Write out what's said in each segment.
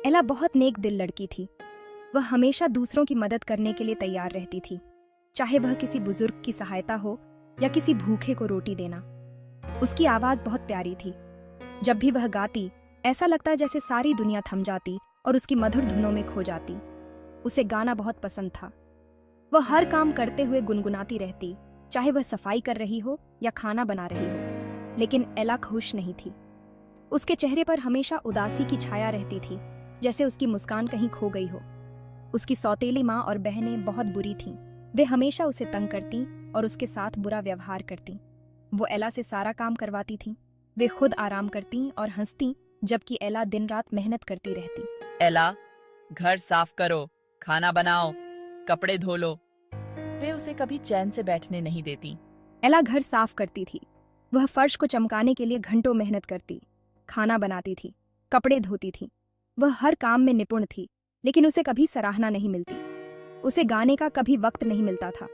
एला बहुत नेक दिल लड़की थी। वह हमेशा दूसरों की मदद करने के लिए तैयार रहती थी, चाहे वह किसी बुजुर्ग की सहायता हो या किसी भूखे को रोटी देना। उसकी आवाज बहुत प्यारी थी। जब भी वह गाती, ऐसा लगता जैसे सारी दुनिया थम जाती और उसकी मधुर धुनों में खो जाती। उसे गाना बहुत पसंद था। वह हर काम करते हुए गुनगुनाती रहती, चाहे वह सफाई कर रही हो या खाना बना रही हो। लेकिन एला खुश नहीं थी। उसके चेहरे पर हमेशा उदासी की छाया रहती थी, जैसे उसकी मुस्कान कहीं खो गई हो। उसकी सौतेली माँ और बहनें बहुत बुरी थीं। वे हमेशा उसे तंग करती और उसके साथ बुरा व्यवहार करती। वो एला से सारा काम करवाती थीं। वे खुद आराम करती और हंसती, जबकि एला दिन रात मेहनत करती रहती। एला, घर साफ करो, खाना बनाओ, कपड़े धो लो। वे उसे कभी चैन से बैठने नहीं देती। एला घर साफ करती थी। वह फर्श को चमकाने के लिए घंटों मेहनत करती, खाना बनाती थी, कपड़े धोती थी। वह हर काम में निपुण थी, लेकिन उसे कभी सराहना नहीं मिलती। उसे गाने का कभी वक्त नहीं मिलता था।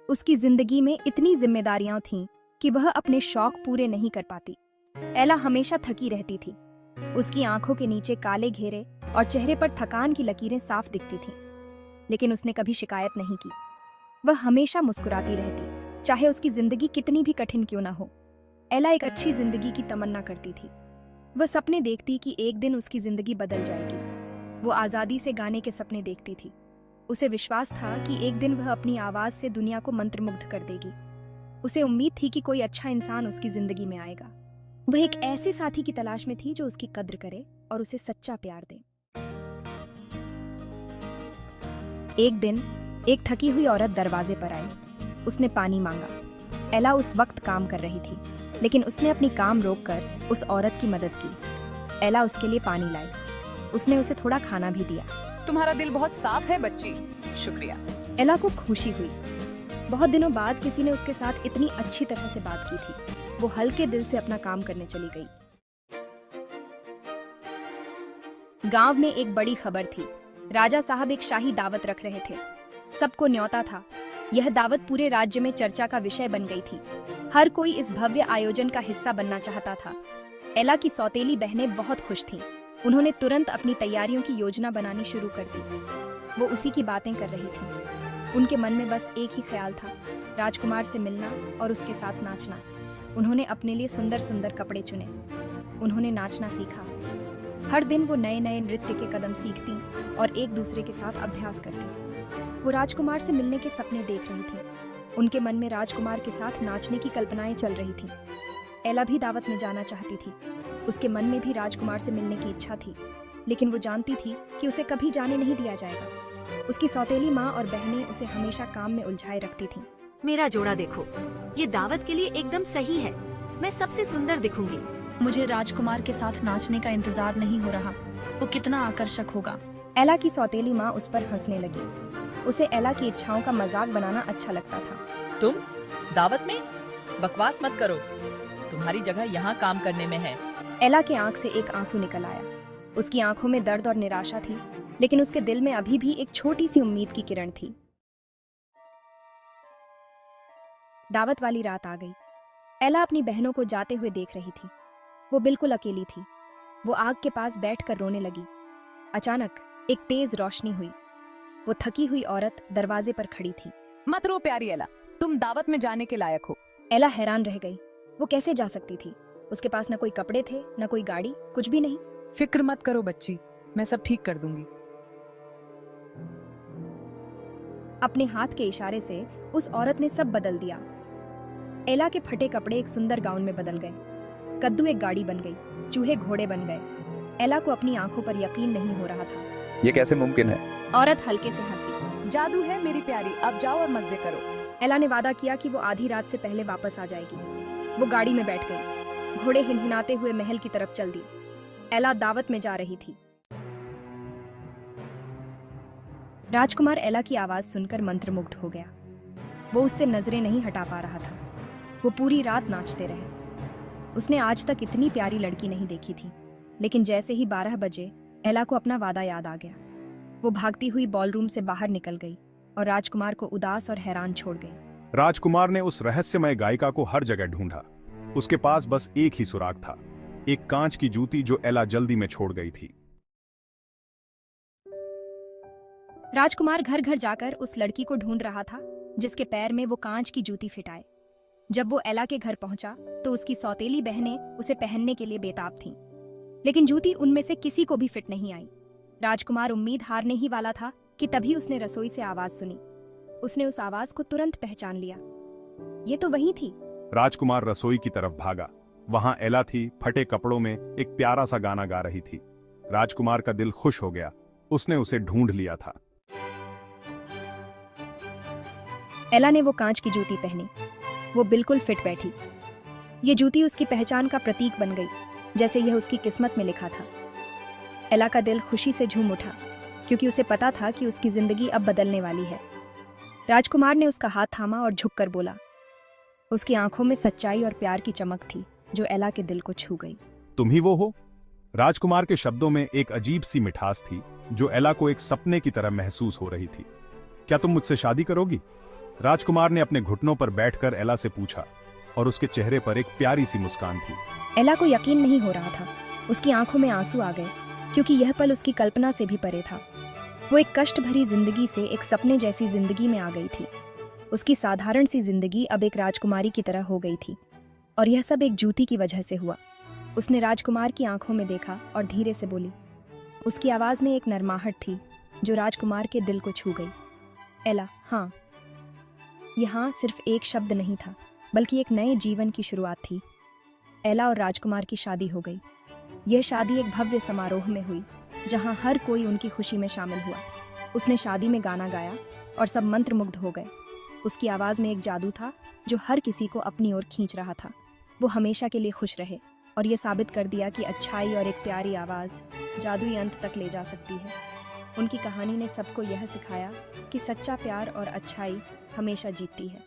उसकी जिंदगी में इतनी जिम्मेदारियां थीं कि वह अपने शौक पूरे नहीं कर पाती। एला हमेशा थकी रहती थी। उसकी आंखों के नीचे काले घेरे और चेहरे पर थकान की लकीरें साफ दिखती थीं। लेकिन उसने कभी शिकायत नहीं की। वह हमेशा मुस्कुराती रहती, चाहे उसकी जिंदगी कितनी भी कठिन क्यों ना हो। एला एक अच्छी जिंदगी की तमन्ना करती थी। वह सपने देखती कि एक दिन उसकी जिंदगी बदल जाएगी। वो आजादी से गाने के सपने देखती थी। उसे विश्वास था कि एक दिन वह अपनी आवाज से दुनिया को मंत्रमुग्ध कर देगी। उसे उम्मीद थी कि कोई अच्छा इंसान उसकी जिंदगी में आएगा। वह एक ऐसे साथी की तलाश में थी जो उसकी कद्र करे और उसे सच्चा प्यार दे। एक दिन एक थकी हुई औरत दरवाजे पर आई। उसने पानी मांगा। एला उस वक्त काम कर रही थी, लेकिन उसने अपनी काम रोककर उस औरत की मदद की। एला उसके लिए पानी लाई। उसने उसे थोड़ा खाना भी दिया। तुम्हारा दिल बहुत साफ है बच्ची, शुक्रिया। एला को खुशी हुई। बहुत दिनों बाद किसी ने उसके साथ इतनी अच्छी तरह से बात की थी। वो हल्के दिल से अपना काम करने चली गई। गांव में एक बड़ी खबर थी। राजा साहब एक शाही दावत रख रहे थे। सबको न्योता था। यह दावत पूरे राज्य में चर्चा का विषय बन गई थी। हर कोई इस भव्य आयोजन का हिस्सा बनना चाहता था। एला की सौतेली बहनें बहुत खुश थीं। उन्होंने तुरंत अपनी तैयारियों की योजना बनानी शुरू कर दी। वो उसी की बातें कर रही थीं। उनके मन में बस एक ही ख्याल था, राजकुमार से मिलना और उसके साथ नाचना। उन्होंने अपने लिए सुंदर सुंदर कपड़े चुने। उन्होंने नाचना सीखा। हर दिन वो नए नए नृत्य के कदम सीखती और एक दूसरे के साथ अभ्यास करती। वो राजकुमार से मिलने के सपने देख रही थी। उनके मन में राजकुमार के साथ नाचने की कल्पनाएं चल रही थीं। एला भी दावत में जाना चाहती थी। उसके मन में भी राजकुमार से मिलने की इच्छा थी, लेकिन वो जानती थी कि उसे कभी जाने नहीं दिया जाएगा। उसकी सौतेली माँ और बहनें उसे हमेशा काम में उलझाए रखती थीं। मेरा जोड़ा देखो, ये दावत के लिए एकदम सही है। मैं सबसे सुंदर दिखूंगी। मुझे राजकुमार के साथ नाचने का इंतजार नहीं हो रहा। वो कितना आकर्षक होगा। एला की सौतेली माँ उस पर हंसने लगी। उसे एला की इच्छाओं का मजाक बनाना अच्छा लगता था। तुम दावत में बकवास मत करो। तुम्हारी जगह यहाँ काम करने में है। एला के आंख से एक आंसू निकल आया। उसकी आंखों में दर्द और निराशा थी, लेकिन उसके दिल में अभी भी एक छोटी सी उम्मीद की किरण थी। दावत वाली रात आ गई। एला अपनी बहनों को जाते हुए देख रही थी। वो बिल्कुल अकेली थी। वो आग के पास बैठकर रोने लगी। अचानक एक तेज रोशनी हुई। वो थकी हुई औरत दरवाजे पर खड़ी थी। मत रो प्यारी एला, तुम दावत में जाने के लायक हो। एला हैरान रह गई। वो कैसे जा सकती थी? उसके पास न कोई कपड़े थे, न कोई गाड़ी, कुछ भी नहीं। फिक्र मत करो बच्ची, मैं सब ठीक कर दूंगी। अपने हाथ के इशारे से उस औरत ने सब बदल दिया। एला के फटे कपड़े एक सुंदर गाउन में बदल गए। कद्दू एक गाड़ी बन गई। चूहे घोड़े बन गए। एला को अपनी आंखों पर यकीन नहीं हो रहा था। ये कैसे मुमकिन है? औरत हल्के से हंसी। जादू है मेरी प्यारी, अब जाओ और मजे करो। एला ने वादा किया कि वो आधी रात से पहले वापस आ जाएगी। वो गाड़ी में बैठ गई। घोड़े हिनहिनाते हुए महल की तरफ चल दी। एला दावत में जा रही थी। राजकुमार एला की आवाज सुनकर मंत्रमुग्ध हो गया। वो उससे नजरें नहीं हटा पा रहा था। वो पूरी रात नाचते रहे। उसने आज तक इतनी प्यारी लड़की नहीं देखी थी। लेकिन जैसे ही 12 बजे एला को अपना वादा याद आ गया। वो भागती हुई बॉलरूम से बाहर निकल गई और राजकुमार को उदास और हैरान छोड़ गई। राजकुमार ने उस रहस्यमय गायिका को हर जगह ढूंढा। उसके पास बस एक ही सुराग था, एक कांच की जूती जो एला जल्दी में छोड़ गई थी। राजकुमार घर घर जाकर उस लड़की को ढूंढ रहा था जिसके पैर में वो कांच की जूती फिट आए। जब वो एला के घर पहुंचा तो उसकी सौतेली बहनें उसे पहनने के लिए बेताब थीं, लेकिन जूती उनमें से किसी को भी फिट नहीं आई। राजकुमार उम्मीद हारने ही वाला था कि तभी उसने रसोई से आवाज सुनी। उसने उस आवाज को तुरंत पहचान लिया। ये तो वही थी। राजकुमार रसोई की तरफ भागा। वहां एला थी, फटे कपड़ों में एक प्यारा सा गाना गा रही थी। राजकुमार का दिल खुश हो गया। उसने उसे ढूंढ लिया था। एला ने वो कांच की जूती पहनी। वो बिल्कुल फिट बैठी। ये जूती उसकी पहचान का प्रतीक बन गई, जैसे यह उसकी किस्मत में लिखा था। एला का दिल खुशी से झूम उठा, क्योंकि उसे पता था कि उसकी जिंदगी अब बदलने वाली है। राजकुमार ने उसका हाथ थामा और झुककर बोला। उसकी आंखों में सच्चाई और प्यार की चमक थी जो एला के दिल को छू गई। तुम ही वो हो? राजकुमार के शब्दों में एक अजीब सी मिठास थी जो एला को एक सपने की तरह महसूस हो रही थी। क्या तुम मुझसे शादी करोगी? राजकुमार ने अपने घुटनों पर बैठकर एला से पूछा और उसके चेहरे पर एक प्यारी सी मुस्कान थी। एला को यकीन नहीं हो रहा था। उसकी आंखों में आंसू आ गए, क्योंकि यह पल उसकी कल्पना से भी परे था। वो एक कष्ट भरी जिंदगी से एक सपने जैसी जिंदगी में आ गई थी। उसकी साधारण सी जिंदगी अब एक राजकुमारी की तरह हो गई थी, और यह सब एक जूती की वजह से हुआ। उसने राजकुमार की आंखों में देखा और धीरे से बोली। उसकी आवाज में एक नरमाहट थी जो राजकुमार के दिल को छू गई। एला, हाँ। यह हाँ सिर्फ एक शब्द नहीं था, बल्कि एक नए जीवन की शुरुआत थी। एला और राजकुमार की शादी हो गई। यह शादी एक भव्य समारोह में हुई, जहां हर कोई उनकी खुशी में शामिल हुआ। उसने शादी में गाना गाया और सब मंत्रमुग्ध हो गए। उसकी आवाज में एक जादू था जो हर किसी को अपनी ओर खींच रहा था। वो हमेशा के लिए खुश रहे और ये साबित कर दिया कि अच्छाई और एक प्यारी आवाज जादुई अंत तक ले जा सकती है। उनकी कहानी ने सबको यह सिखाया कि सच्चा प्यार और अच्छाई हमेशा जीतती है।